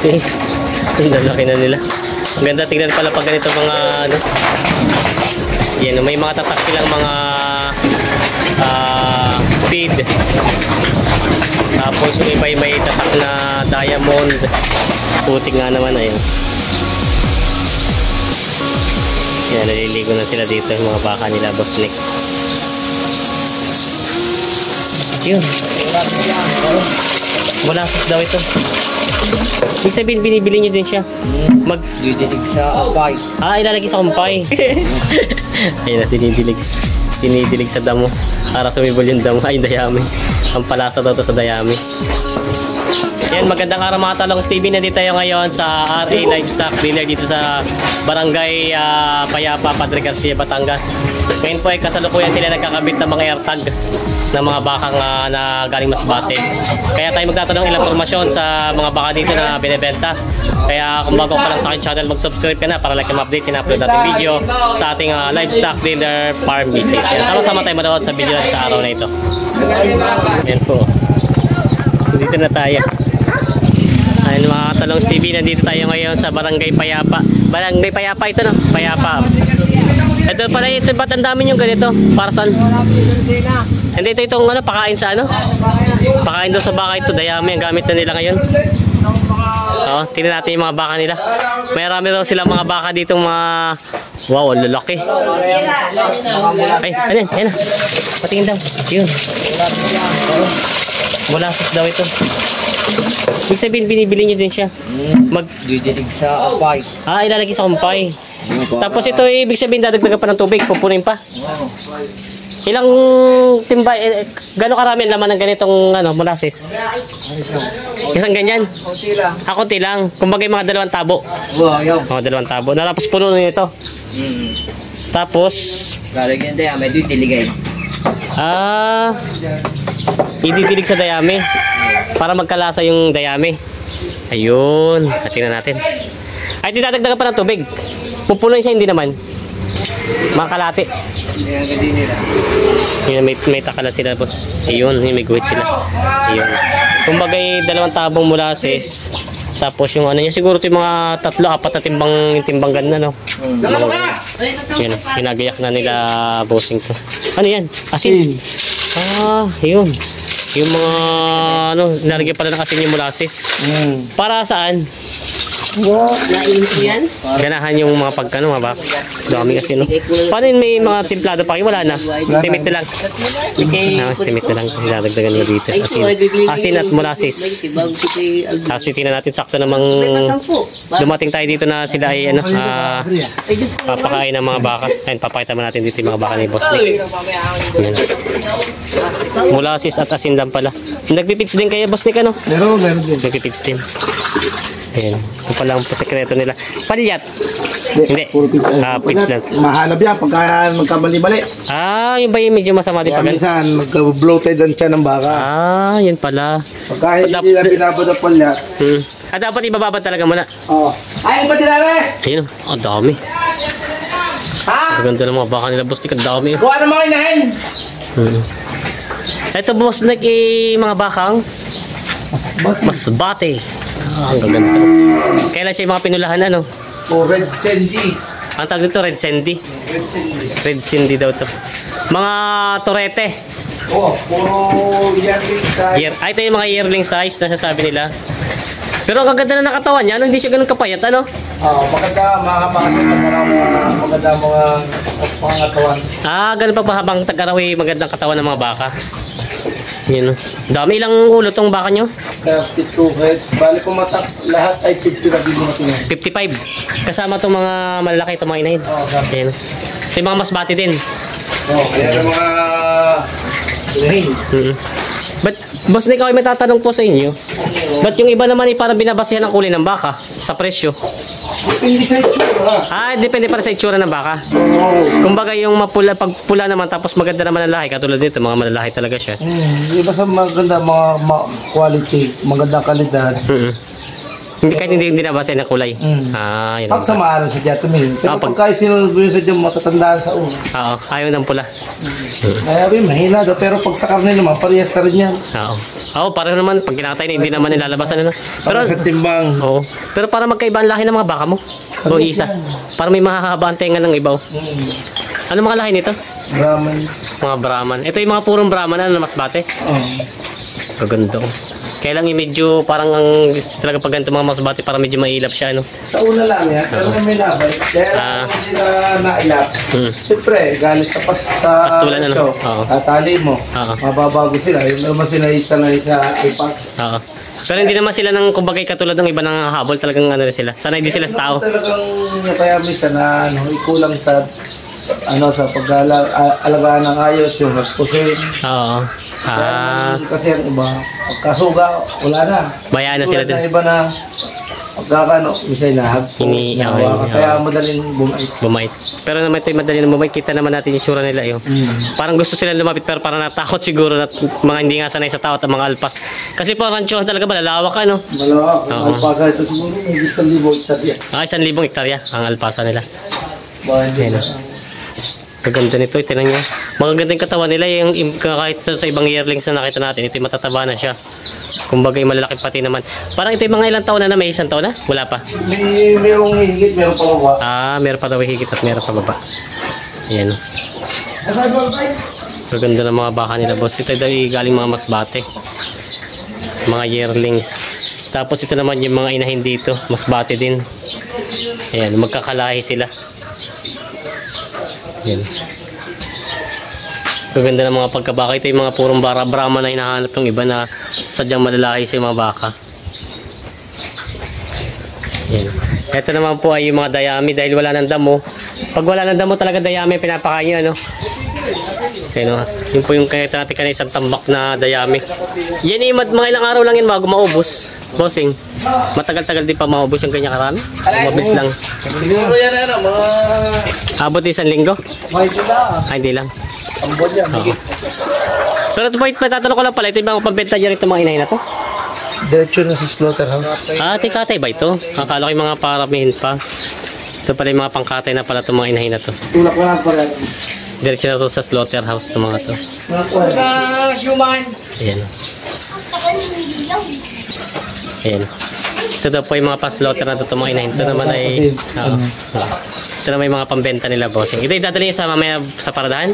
dami. Ang lalaki na nila. Ang ganda tingnan pala pag ganito mga ano. Yan, may mga tatak silang mga speed. Tapos may tatak na diamond. Putik nga naman, ayun. Yan, naliligo na sila dito yung mga baka nila, Boss Nick. Yun. Molasses daw ito. Ibig sabihin, binibili nyo din siya. Didilig sa kumpay. Ilalagay sa kumpay. Ayun na, dinidilig. Dinidilig sa damo. Para sumibol yung damo. Ay, dayami. Ang palasa daw to sa dayami. Yan, magandang araw mga talong Stevie. Nandito tayo ngayon sa RA Livestock Dealer dito sa Barangay Payapa, Padre Garcia, Batangas. Ngayon po ay kasalukuyan sila nagkakabit ng mga airtag ng mga bakang na galing Masbate. Kaya tayo magtatanong ilang informasyon sa mga baka dito na binibenta. Kaya kung bago pa lang sa aking channel, mag-subscribe ka na para like ma-update sina-upload natin video sa ating Livestock Dealer Farm Visit. Sama-sama tayo manood sa video natin sa araw na ito. Yan po. Dito na tayo. Ayun mga talong Stevie, nandito tayo ngayon sa Barangay Payapa. Barangay Payapa ito, no? Payapa. Ito pala, ito ba't ang dami yung ganito? Para saan? Hindi, ito itong ano, pakain sa ano? Pakain doon sa baka ito. Dayami ang gamit na nila ngayon. Tingnan natin yung mga baka nila. Marami daw silang mga baka dito, mga... Wow, lalaki. Ay, ano yan? Ayan na. Patingin daw. Yun. Molasses daw ito. Ibig sabihin, binibili nyo din siya. Didilig sa kumpay. Ilalagay sa kumpay. Tapos ito, ibig sabihin, dadagdagan pa ng tubig. Pupunin pa. Ilang timba, gano'ng karami ang laman ng ganitong molasses? Isang ganyan? Konti lang. Konti lang. Kumbaga mga 2 tabo. Wow, 2 tabo. Tapos puno nyo ito. Tapos, lalagyan tayo, may didiligay. ididilig sa dayami para magkalasa yung dayami. Ayun, tingnan natin. Ay, dinadagdagan pa ng tubig. Pupunuin siya, hindi naman. Mga kalate. Yun, may takala sila, boss. Ayun, may guhit sila. Ayun. Kumbaga 2 tabong molasses. Tapos yung ano niya, siguro yung mga 3-4 na timbang ganda, no? Yan, ginagayak na nila bossing to. Ano yan? Asin? Yun. Yung mga, nalagyan pala ng asin yung molasses. Para saan? Nainit ko yan? Ganahan yung mga pagkano, mga baka. Dami kasi, no? Paano yun, may mga timplado pa kayo? Wala na. Estimate na lang. Estimate na lang. Ilalagdagan nila dito. Asin at molasses. Tapos tingnan natin, sakto namang dumating tayo dito na sila ay papakain ng mga baka. Ayun, papakita mo natin dito yung mga baka ni Boss Nick. Molasses at asin lang pala. Nagpipits din kayo, Boss Nick, ano? Meron din. Nagpipits din. Ayan. Ito pala ang sekreto nila. Palyat? Hindi. Pits lang. Mahalap yan pagka magkamali-mali. Yung ba yung medyo masama din pag minsan magka-bloated ang tiyan ng baka. Yun pala. Pagka hindi na binabad ang palyat. Dapat ibababad talaga muna. Ay, ba tinare? Ayun. Dami. Maganda ng mga baka nila, Boss Nick. Ang dami. Kuha na mga inahin. Ito, Boss Nick, mga bakang Masbate. Ang gaganda. Kailan siya yung mga pinulahan, ano? Red Sandy. Ang tawag dito, Red Sandy. Red Sandy daw to. Mga torete. Puro yearling size. Ito yung mga yearling size na sasabi nila. Pero ang gaganda na nakatawan niya, hindi siya ganun kapayat, ano? Maganda, mahaba kasi maganda mga pangatawan. Ganun pa pahabang tag-arawi, magandang katawan ng mga baka. Yan, no? Dami, ilang ulo tong baka nyo? 52 heads. Bali pumatak lahat ay 50 na bigo natin. 55. Kasama itong mga malalaki, itong mga inahin. Yan. Ito yung mga Masbate din. Kaya yung mga inahin. But, Boss Nick, ako may tatanong po sa inyo. Ba't yung iba naman ay parang binabasihan ang kulay ng baka sa presyo? Depende sa itsura. Depende para sa itsura ng baka. Kumbaga yung mapula, pag pula naman tapos maganda naman ang lahi, katulad dito, mga malalahi talaga siya. Iba sa maganda, mga quality, magandang kalidad. Kahit hindi nabasa ng kulay. Ah, yun. Pag sa maalam sa dyan, tumingin. Pero pag- pagka sinunod mo yun sa dyan, matatandaan sa ulo. Oo, ayaw ng pula. Kaya rin, mahina daw. Pero pag sa karne naman, parehas ka rin yan. Oo. Oo, pareho naman. Pag kinakatay na, hindi naman nilalabasan na. Pero, Para sa timbang. oo. Pero para magkaiba ang lahi ng mga baka mo. O isa. Para may mahahaba ang tenga ng ibaw. Ano mga lahi nito? Brahman. Mga Brahman. Ito yung mga purong Brahman na masbate. Kaganda ko. Kaya lang yung medyo parang ang talaga pag ganito mga masbate para medyo mailap siya, ano? Sa una lang yan, pero may labay. Kaya hindi na nailap. Siyempre, galing sa Pastulan, ano? Oo. tatali mo. Oo. Mababago sila. Yung naman sila sanay sa ipas. Oo. Pero hindi naman sila ng kumbaga katulad ng iba ng habol, talagang ano rin sila. Sanay din sila sa tao. Talagang kaya minsan na ikulang sa sa pag-alagaan ng ayos, yung nagpusin. Oo. Kasi ang iba, pagkasuga, wala na. Bayaan na sila Tulad din. ng iba na pagkakano, minsan nahag po, kaya madaling bumait. Bumait. Pero naman ito yung madali na bumait. Kita naman natin yung sura nila. Parang gusto sila lumapit pero parang natakot siguro na mga hindi nga sanay sa tao at mga alpas. Kasi po ranchohan talaga malalawak ka, no? Malawak. Ang alpasa ito siguro, may 1,000 hektarya. 1,000 hektarya ang alpasa nila. Bakit Ayun. Kaganda nito, itinan nyo. Magaganda yung katawan nila, yung kahit sa ibang yearlings na nakita natin, ito yung matataba na siya. Kumbaga yung malalaki pati naman. Parang ito yung mga ilang taon na may isang taon na? Wala pa. Mayroong higit, mayroong pababa. Ah, meron pa daw higit at meron pa baba. Ayan. Kaganda ng mga baka nila, boss. Ito daw galing mga masbate. Mga yearlings. Tapos ito naman yung mga inahin dito, masbate din. Ayan, magkakalahi sila. Ayan. Gaganda ng mga pagkabaka. Ito yung mga purong Brahman na hinahanap ng iba na sadyang malalaki sa mga baka. Ayan. Ito naman po ay yung mga dayami dahil wala ng damo. Pag wala ng damo talaga dayami pinapakain nyo, ano? Ayan, yun po yung kaya natin kanina isang tambak na dayami. Yan yung mga ilang araw lang yan bago maubos. Bossing, matagal-tagal din pa maubos yung kanya karami. Mabilis lang. Siguro yan mga... Abot 1 linggo? May sila. Ay, hindi lang. Ang buwan yan, Oo. higit. Pero ito po, matatanong ko lang pala, ito yung mga pambenta dyan itong mga inahin na to? Diretso na sa slaughterhouse. Ah, tikatay ba ito? Akala ko yung mga paramihin pa. Ito pala yung mga pangkatay na pala itong mga inahin na to. Tulak lang pa rin. Diretso na to sa slaughterhouse itong mga to. Human. Ayan. Ayan. Ito daw po yung mga pa-slaughter na ito itong mga inahin. Ito naman ay... Oo. Ito naman yung mga pambenta nila, bossing. Ito yung dadali sa mamaya sa paradahan?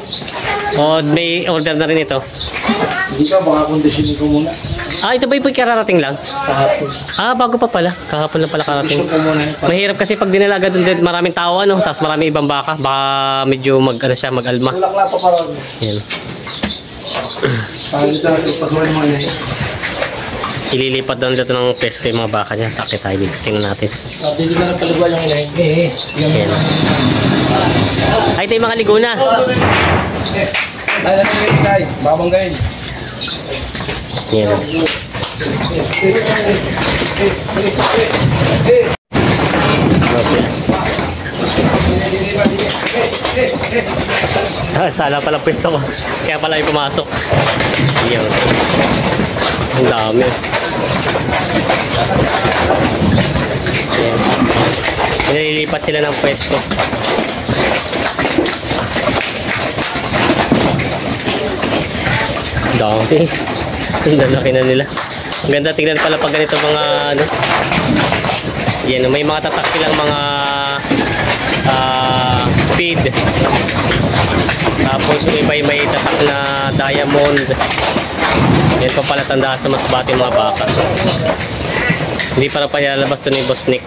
O may order na rin ito? Hindi ka, baka kondisyonin ko muna. Ah, ito ba yung kararating lang? Kahapon. Ah, bago pa pala. Kahapon lang pala karating. Gusto ko muna. Mahirap kasi pag dinalaga doon din maraming tao, ano, tapos maraming ibang baka, baka medyo mag-alma. Tulak lang pa parang. Yan. Sabi dito, pasukin mo yun. Ililipat doon dito ng pesto yung mga baka niya. Takit tayo dito. Tingnan natin. Sabi dito na palagwa yung ilahin. Yan. Ay, ito yung mga liguna. Ay, nagkakain tayo. Babanggayin. Yan. Ah, sala pala pwesto ko. Kaya pala yung pumasok. Yan. Ang dami. Yan. Nililipat sila ng pwesto. Dami. Ang lalaki na nila. Ang ganda tingnan pala pag ganito mga ano. Yan, may mga tatak silang mga speed. Tapos yung iba may tatak na diamond. Yan pa pala tandaan sa masbate mga baka. Hindi para pa lalabas ito ni Boss Nick.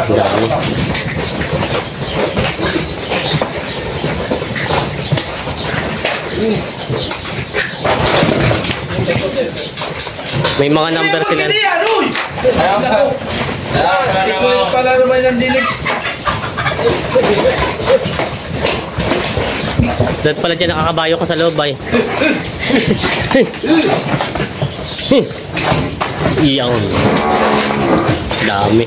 Dami. May mga number sila. Pala naman ng dilig. Dahil pala dyan nakakabayo ko sa loob ay. Iyan. Dami.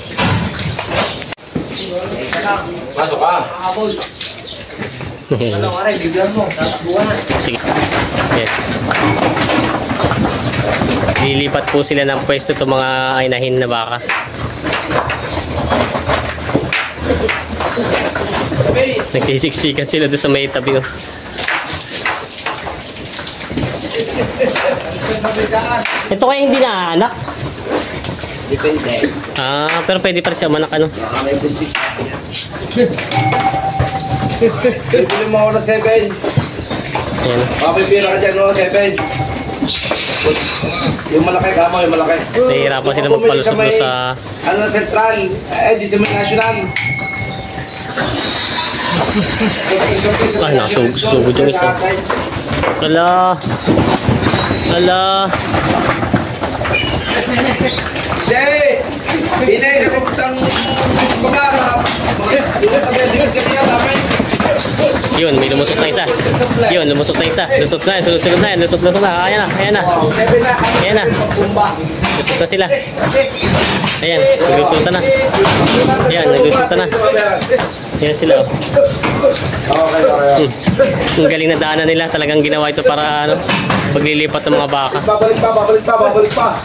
Pasok ka. Ano ka rin, bigyan mo. Tatakbuhan na. Sige. Yes. Lilipat po sila ng pwesto itong mga inahin na baka. Nagsisiksikan sila doon sa may tabi. Oh. Ito kaya hindi na anak. Depende. Ah, pero pwede pa rin siya manak ano. Baka may buntis. Bibili mo ako ng 7. Ayan. Baka may pira ka dyan, no? 7. Yung malaki, kama yung malaki. Nahihirapan sila magpalusot doon sa... Ano, Central. Di sa may National. Ay, nakasugod yung isa. Ala. Ala. Say! Hinay, napupuntang pag-aarap. Yun, may lumusot na isa. Yun, lumusot na isa. Lusot na, sunod na yan. Lusot na. Ayan na, ayan na. Ayan na. Lusot na sila. Ayan, naglusutan na. Ayan, naglusutan na. Ayan sila. Ang galing na daanan nila. Talagang ginawa ito para ano, paglilipat ng mga baka. Babalik pa.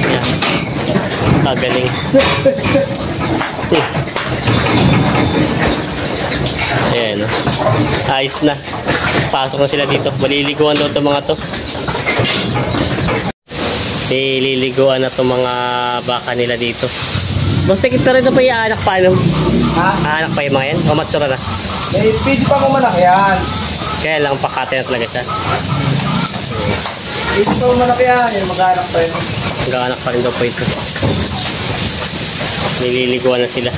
Ayan. Galing. Ayan, ayos na. Pasok na sila dito. Maliliguan daw itong mga to. Liliguan na itong mga baka nila dito. Basta kita rin ito pa yung anak pa, ano? Ha? Anak pa yung mga yan? O matsura na? Eh, pwede pa mamalak yan. Kaya lang pakate na talaga siya. Pwede pa mamalak yan. Yung mag-anak pa yun. Mag-anak pa rin daw po ito. Nililiguan na sila.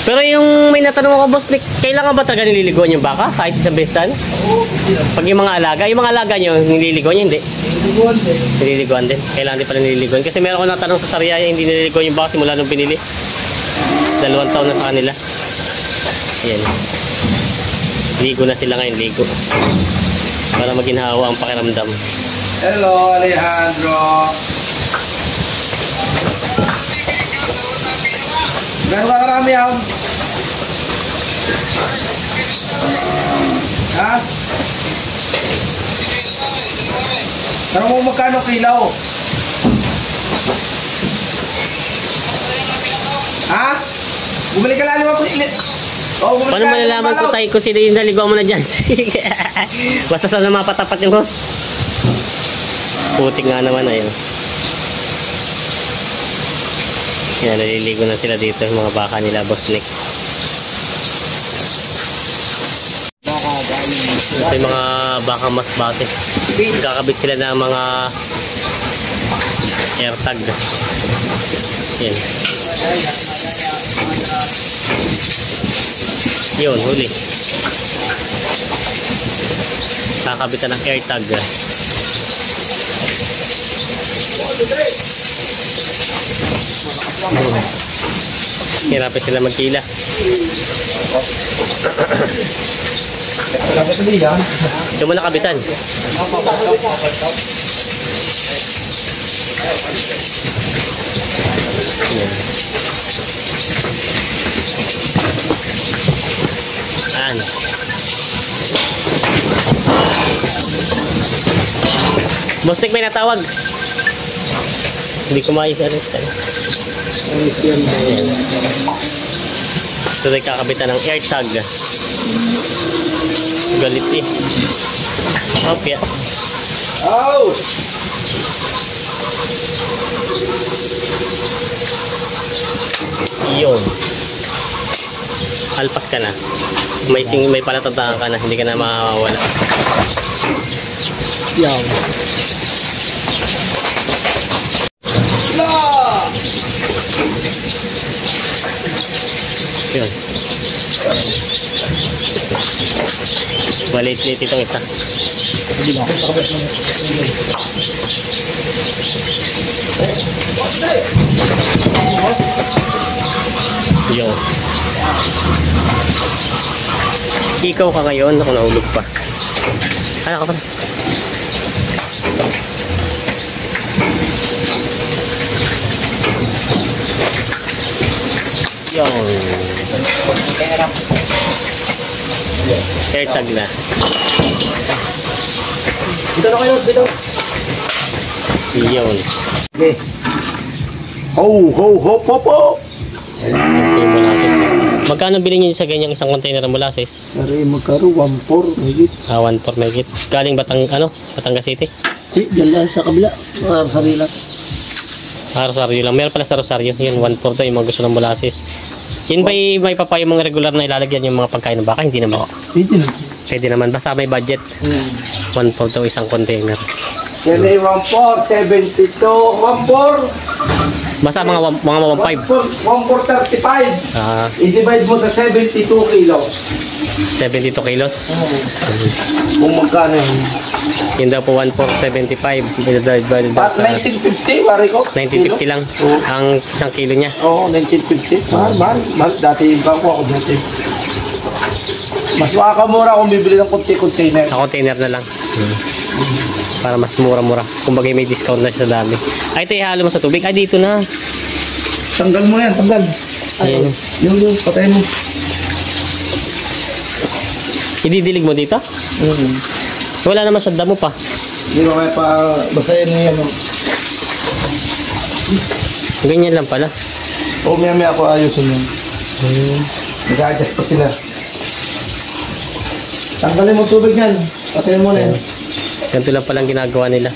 Pero yung may natanong ako, boss, kailangan ba talaga nililiguan yung baka? Kahit isang beses? Pag yung mga alaga nyo, nililiguan nyo, hindi? Niliguan din. Nililiguan din. Kailangan din pala nililiguan. Kasi meron ko natanong sa Sariaya, hindi nililiguan yung baka simula nung pinili. 2 taon na sa kanila. Ayan. Ligo na sila ngayon, ligo. Para maginhawa ang pakiramdam. Hello, Alejandro. Gano'n ka karami yan? Ha? Tanong mo magkano kilaw? Ha? Bumili ka lang 5 ilit. Oh, Paano malalaman ko tayo kung sino yung naliguan mo na dyan? Basta sana mapatapat yung host. Putik nga naman, ayun. Yan, naliligo na sila dito yung mga baka nila, Boss Nick. Ito yung mga baka mas bate. Kakabit sila ng mga airtag. Yan. Yun, huli. Kakabitan ng airtag. Hirapan sila magkila. Ito mo nakabitan. Yan. Bostik may natawag. Hindi ko ma-aris ka. Ito tayo kakabitan ng airtag. Galit eh. Okay. Oh! Yun. Alpas ka na. May palatandaan ka na. Hindi ka na mawawala. Yan. Yun. Maliit-liit itong isa. Yun. Ikaw ka ngayon, ako nahulog pa. Ano ka pa? Yung. Airtag na. Dito na kayo, dito. Yun. Okay. Ho, ho, ho, ho, ho. Yung molasses na. Magkano bilhin nyo sa ganyang isang container ng molasses? Dari magkaro, 1.4, higit. 1.4 megit. Galing Batangas City? Diyan lang sa kabila. Sarila. Rosario lang. Meron pala sa Rosario. Yun, 1.4 to yung mga gusto ng molasses. Yun ba may papayo mga regular na ilalagyan yung mga pagkain ng baka? Hindi naman. Pwede na. Pwede naman. Basta may budget. 1.4 to isang container. Yan ay 1.4, 72, 1.4. Basta mga 1.5. 1.435. I-divide mo sa 72 kilos. 72 kilos. Kung magkano yun. Yun daw po 1.475. Divided daw At sa 1950, pare ko. 1950 lang. Oo. Ang isang kilo niya. Oo, 1950. Mahal. Dati yung bangko ako dati. Mas makakamura kung bibili ng container. Sa container na lang. Para mas mura-mura. Kumbaga may discount na siya sa dami. Ay, ito ihalo mo sa tubig. Ay, dito na. Tanggal mo yan, tanggal. Ayan. Yung patay mo. Ididilig mo dito? Wala naman siya damo pa. Hindi mo kaya pa basahin mo yan. Ganyan lang pala. O maya ako ayusin yun. Nag-adjust pa sila. Tanggalin mo tubig yan. Patayin mo na yan. Ganito lang palang ginagawa nila.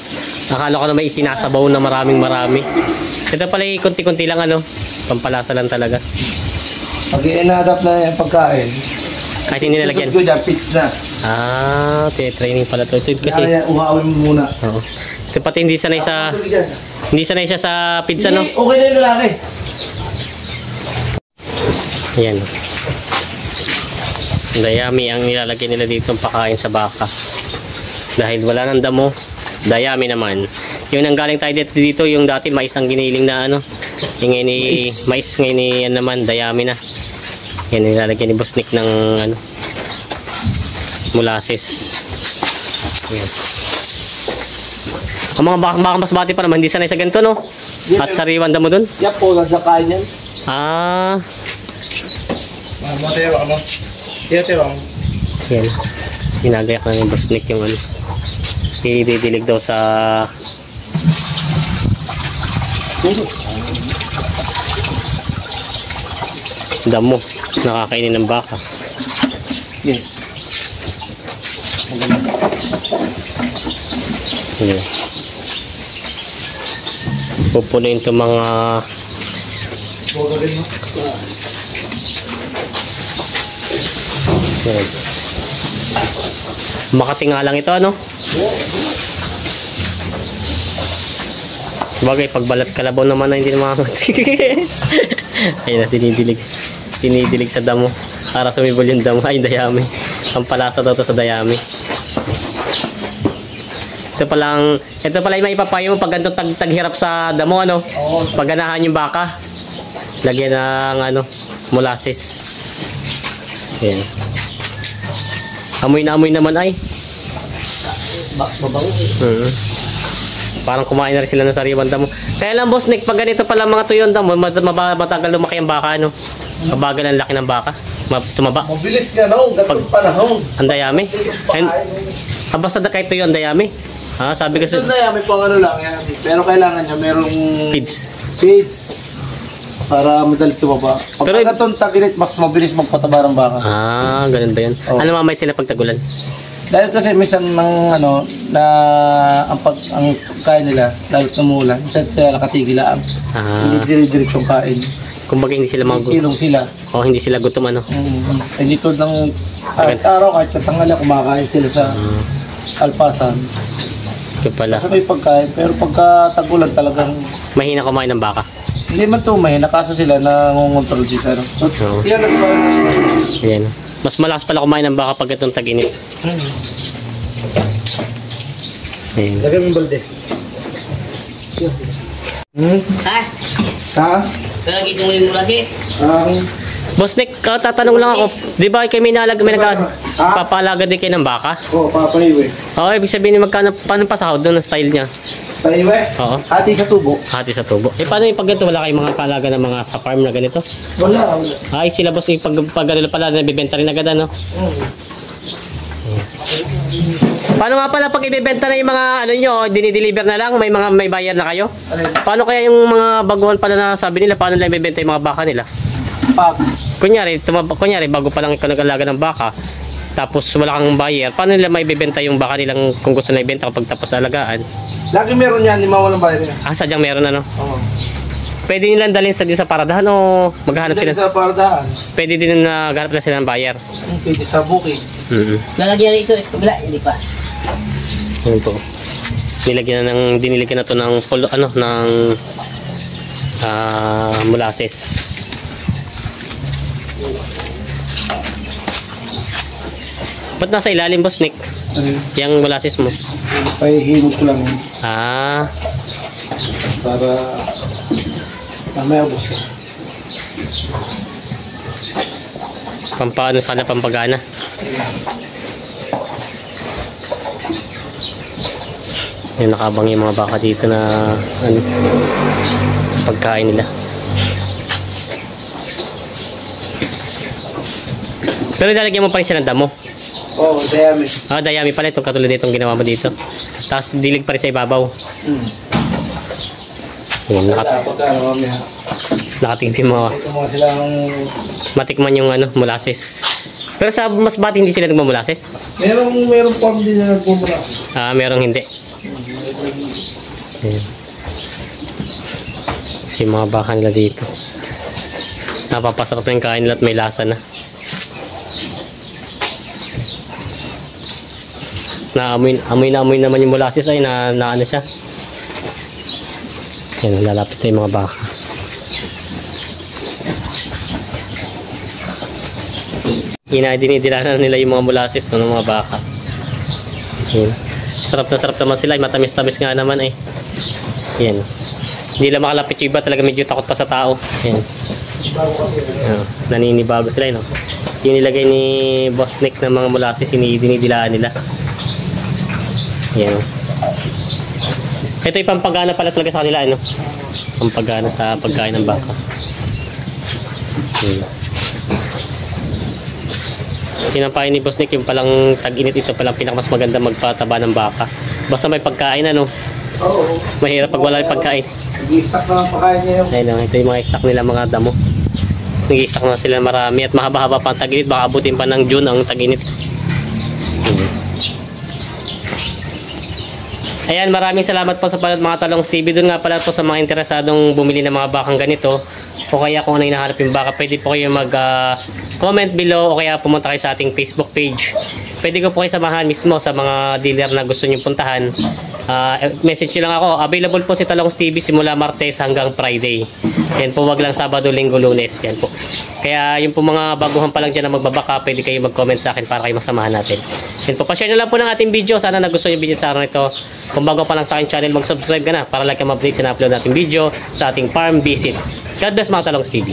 Akala ko na may isinasabaw na marami. Ito pala konti-konti lang pampalasa lang talaga. Pag i-adapt na yung pagkain. Kahit hindi nilagyan. Susunod ko dyan, fix na. Training pala to. Ito kasi. Kaya umawin mo muna. Oo. Ito pati hindi sanay siya sa pizza, no? Hindi, okay na yung lalaki. Ayan. Dayami ang nilalagay nila dito pakain sa baka. Dahil wala nang damo, dayami naman. Yung nanggaling tayo dito, yung dati mais ang giniling na yung ngayon mais ngayon yan naman, dayami na. Yan nilalagay ni Boss Nick ng molasses. Ayan. Ang mga baka mas bati pa naman, hindi sanay sa ganito, no? At sariwan damo dun? Yap po, naglakain yan. Mataya ba mo? Tiyatira mo. Yan. Ginagayak na ni Boss Nick yung ididilig daw sa damo. Nakakainin ng baka. Yeah. Yan. Pupunin ito mga yan. Makati nga lang ito, Bagay, pagbalat kalabaw naman na hindi naman ayun na, tinidilig sa damo para sumibol yung damo. Ay, dayami. Ang palasa daw to sa dayami. Ito pala yung may ipapayo mo pag ganito taghirap sa damo, pag ganahan yung baka, lagyan ng molasses. Ayan. Amoy na amoy naman ay. Mabango Parang kumain na rin sila ng sariwang damo. Kaya lang, Boss Nick, pag ganito pala mga tuyon damo, matagal lumaki ang baka, Mabagal ang laki ng baka. Tumaba. Mabilis nga, gatong panahon. Ang dayami. Basta na kahit tuyo ang dayami. Sabi kasi. Ito na may pang lang yan. Pero kailangan niya merong Feeds. Para madali tumaba. Pag gatong tagilit, mas mabilis magpataba ng baka. Ganun ba yun? Oh. Ano mamait sila pag tagulan? Dahil kasi minsan ang ang kain nila dahil tumulan, minsan sila nakatigilaan. Hindi diretsong kain. Kumbaga hindi sila Silong sila. Hindi sila gutom, Hindi to ng araw kahit katangalan kumakain sila sa alpasan. Ito pala. Kasi may pagkain, pero pagka tagulan talagang Mahina kumain ng baka. hindi man mahina kasi sila nangungontrol sila. Yan. Mas malakas pala kumain ng baka pag itong tag-init. Ayan. Lagay mo yung balde. Ha? Lagi itong ngayon mo lagi. Boss Nick, tatanong lang ako. Di ba kayo may papalaga din kayo ng baka? Oo, papaniwi. Ibig sabihin paano pasahod doon ang style niya? Paiwe? Oo. Hati sa tubo? Hati sa tubo. Eh, paano yung pag ganito? Wala kayong mga palaga ng mga sa farm na ganito? Wala. Ay, sila boss, yung pag ganito pala, nabibenta rin agad, ano? Paano nga pala pag ibebenta na yung mga ano nyo, dinideliver na lang, may bayar na kayo? Paano kaya yung mga baguhan pala na sabi nila, paano nila ibebenta yung mga baka nila? Pag. Kunyari, bago pa lang ikaw nag-alaga ng baka, tapos wala kang buyer, paano nila maibebenta yung baka nilang kung gusto na ibenta kapag tapos alagaan? Lagi meron yan, di mawalang bayar yan. Ah, sadyang meron ano? Oo. Pwede nilang dalhin sa paradahan o maghahanap Pwede sila? sa pardahan. Pwede din na maghanap na sila ng buyer. Pwede sa bukid. Lalagyan ito sa kabila, hindi pa. Yun po. Dinilagyan na to ng molasses. Ba't nasa ilalim, boss Nick? Yung molasses mo? Pahihimot ko lang yun. Ah, Para mamaya ubos ko. pampaano sa kanila, pampagana. Yung nakabang yung mga baka dito na pagkain nila. Pero lalagyan mo pa rin siya ng damo. Oo, dayami. Ah, dayami pala itong katulad itong ginawa mo dito. Tapos dilig pa rin sa ibabaw. Ayan, Pagka mamaya. nakatingin mo. Ito mga silang... Matikman yung molasses. Pero sa mas bati hindi sila nagmamolasses? Merong farm din na nagpumula. Ah, merong hindi. Ayan. Yung mga baka nila dito. Napapasarap na yung kain nila at may lasa na. Amoy naman yung molasses ay na ano siya. Yan, lalapit na yung mga baka. Dinidila na nila yung mga molasses ng mga baka. Yan. Sarap naman sila, matamis-tamis nga naman eh. Yan. Hindi lang makalapit yung iba, talaga medyo takot pa sa tao. Yan. Naninibago sila, no? Yung nilagay ni Boss Nick ng mga molasses, dinidilaan nila. Yan. Ito yung pampagana pala talaga sa kanila, ano? Pampagana sa pagkain ng baka. Yan. Pinapain ni Boss Nick yung palang tag-init, ito palang pinakamas maganda magpataba ng baka. Basta may pagkain, ano? Oo. Mahirap pag wala yung pagkain. Nag-i-stock na ang pakain niya yung... Ayun, ito yung mga stock nila, mga damo. Nag-i-stock na sila marami at mahaba-haba pa ang tag-init. Baka abutin pa ng June ang tag-init. Ayan, maraming salamat po sa panood mga Talongs TV. Doon nga pala po sa mga interesadong bumili ng mga bakang ganito o kaya kung ano yung hinahanap yung baka, pwede po kayo mag-comment below o kaya pumunta kayo sa ating Facebook page. Pwede ko po kayo samahan mismo sa mga dealer na gusto nyo puntahan. Message nyo lang ako. Available po si Talongs TV simula Martes hanggang Friday. Yan po, wag lang Sabado, Linggo, Lunes. Yan po. Kaya yung po mga baguhan pa lang dyan na magbabaka, pwede kayo mag-comment sa akin para kayo masamahan natin. Yan po. Pa-share na lang po ng ating video. Sana nagustuhan yung video sa araw nito. Kung bago pa lang sa aking channel, mag-subscribe ka na para like ka ma-update sa na-upload nating video sa ating farm visit. God bless mga Talongs TV.